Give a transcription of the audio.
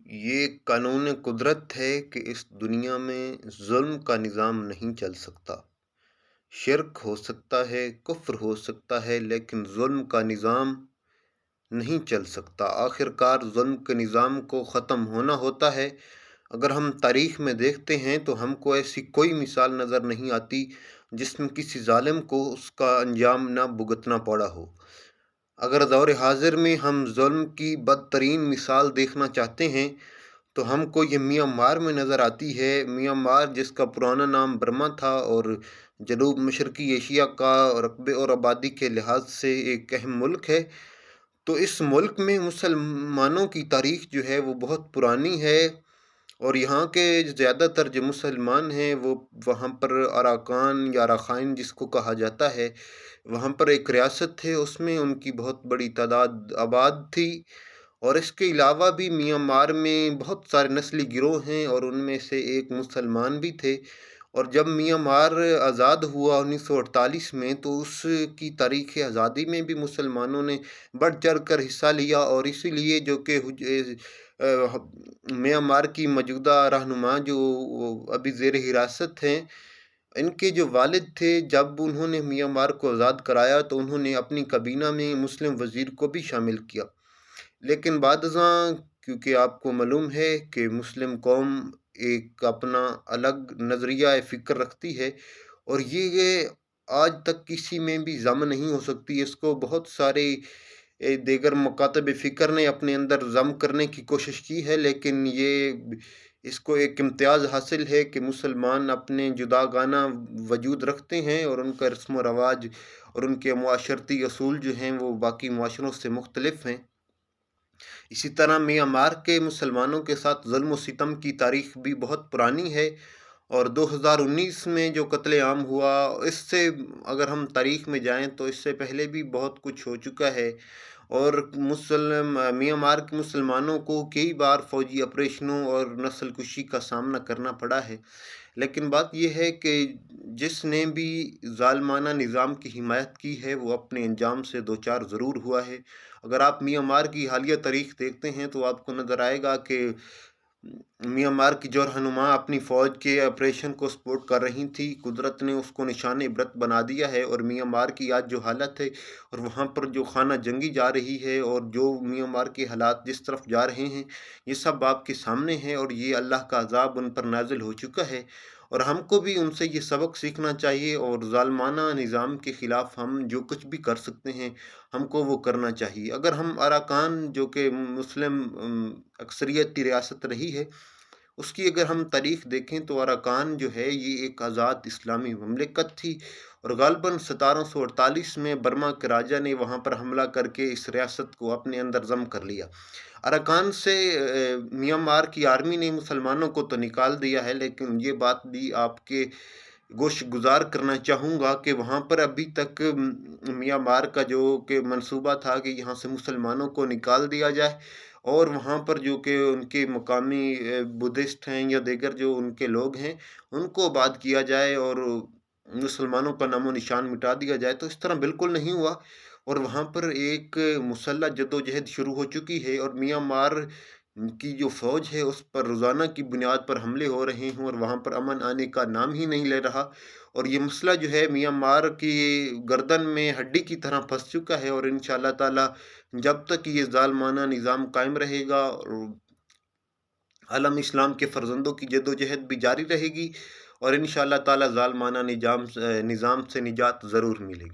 یہ قانون قدرت ہے کہ اس دنیا میں ظلم کا نظام نہیں چل سکتا۔ شرک ہو سکتا ہے، کفر ہو سکتا ہے، لیکن ظلم کا نظام نہیں چل سکتا۔ آخر کار ظلم کے نظام کو ختم ہونا ہوتا ہے۔ اگر ہم تاریخ میں دیکھتے ہیں تو ہم کو ایسی کوئی مثال نظر نہیں آتی جس میں کسی ظالم کو اس کا انجام نہ بھگتنا پڑا ہو۔ اگر دور حاضر میں ہم ظلم کی بدترین مثال دیکھنا چاہتے ہیں تو ہم کو یہ میانمار میں نظر آتی ہے۔ میانمار جس کا پرانا نام برما تھا اور جنوب مشرقی ایشیا کا رقبے اور آبادی کے لحاظ سے ایک اہم ملک ہے، تو اس ملک میں مسلمانوں کی تاریخ جو ہے وہ بہت پرانی ہے، اور یہاں کے زیادہ تر جو مسلمان ہیں وہ وہاں پر اراکان یا اراکین جس کو کہا جاتا ہے، وہاں پر ایک ریاست ہے، اس میں ان کی بہت بڑی تعداد آباد تھی۔ اور اس کے علاوہ بھی میانمار میں بہت سارے نسلی گروہ ہیں اور ان میں سے ایک مسلمان بھی تھے۔ اور جب میانمار آزاد ہوا 1948 میں، تو اس کی تاریخ آزادی میں بھی مسلمانوں نے بڑھ چڑھ کر حصہ لیا، اور اسی لیے جو کہ میانمار کی موجودہ رہنما جو ابھی زیر حراست ہیں، ان کے جو والد تھے، جب انہوں نے میانمار کو آزاد کرایا تو انہوں نے اپنی کابینہ میں مسلم وزیر کو بھی شامل کیا۔ لیکن بعد ازاں کیونکہ آپ کو معلوم ہے کہ مسلم قوم ایک اپنا الگ نظریہ فکر رکھتی ہے، اور یہ آج تک کسی میں بھی ضم نہیں ہو سکتی۔ اس کو بہت سارے دیگر مکاتب فکر نے اپنے اندر ضم کرنے کی کوشش کی ہے، لیکن اس کو ایک امتیاز حاصل ہے کہ مسلمان اپنے جداگانہ وجود رکھتے ہیں، اور ان کا رسم و رواج اور ان کے معاشرتی اصول جو ہیں وہ باقی معاشروں سے مختلف ہیں۔ اسی طرح میانمار کے مسلمانوں کے ساتھ ظلم و ستم کی تاریخ بھی بہت پرانی ہے، اور 2019 میں جو قتل عام ہوا، اس سے اگر ہم تاریخ میں جائیں تو اس سے پہلے بھی بہت کچھ ہو چکا ہے، اور میانمار کے مسلمانوں کو کئی بار فوجی آپریشنوں اور نسل کشی کا سامنا کرنا پڑا ہے۔ لیکن بات یہ ہے کہ جس نے بھی ظالمانہ نظام کی حمایت کی ہے وہ اپنے انجام سے دوچار ضرور ہوا ہے۔ اگر آپ میانمار کی حالیہ تاریخ دیکھتے ہیں تو آپ کو نظر آئے گا کہ میانمار کی جو رہنما اپنی فوج کے آپریشن کو سپورٹ کر رہی تھی، قدرت نے اس کو نشان عبرت بنا دیا ہے، اور میانمار کی آج جو حالت ہے اور وہاں پر جو خانہ جنگی جا رہی ہے اور جو میانمار کے حالات جس طرف جا رہے ہیں، یہ سب آپ کے سامنے ہیں، اور یہ اللہ کا عذاب ان پر نازل ہو چکا ہے۔ اور ہم کو بھی ان سے یہ سبق سیکھنا چاہیے، اور ظالمانہ نظام کے خلاف ہم جو کچھ بھی کر سکتے ہیں ہم کو وہ کرنا چاہیے۔ اگر ہم اراکان جو کہ مسلم اکثریت کی ریاست رہی ہے، اس کی اگر ہم تاریخ دیکھیں تو اراکان جو ہے یہ ایک آزاد اسلامی مملکت تھی، اور غالباً 1748 میں برما کے راجا نے وہاں پر حملہ کر کے اس ریاست کو اپنے اندر ضم کر لیا۔ اراکان سے میانمار کی آرمی نے مسلمانوں کو تو نکال دیا ہے، لیکن یہ بات بھی آپ کے گوش گزار کرنا چاہوں گا کہ وہاں پر ابھی تک میانمار کا جو کہ منصوبہ تھا کہ یہاں سے مسلمانوں کو نکال دیا جائے، اور وہاں پر جو کہ ان کے مقامی بدھسٹ ہیں یا دیگر جو ان کے لوگ ہیں ان کو آباد کیا جائے اور مسلمانوں کا نام و نشان مٹا دیا جائے، تو اس طرح بالکل نہیں ہوا، اور وہاں پر ایک مسلح جدوجہد شروع ہو چکی ہے، اور میانمار کی جو فوج ہے اس پر روزانہ کی بنیاد پر حملے ہو رہے ہیں، اور وہاں پر امن آنے کا نام ہی نہیں لے رہا، اور یہ مسئلہ جو ہے میانمار کی گردن میں ہڈی کی طرح پھنس چکا ہے، اور انشاءاللہ تعالی جب تک یہ ظالمانہ نظام قائم رہے گا اور عالم اسلام کے فرزندوں کی جدوجہد بھی جاری رہے گی، اور انشاءاللہ تعالی ظالمانہ نظام سے نجات ضرور ملے گی۔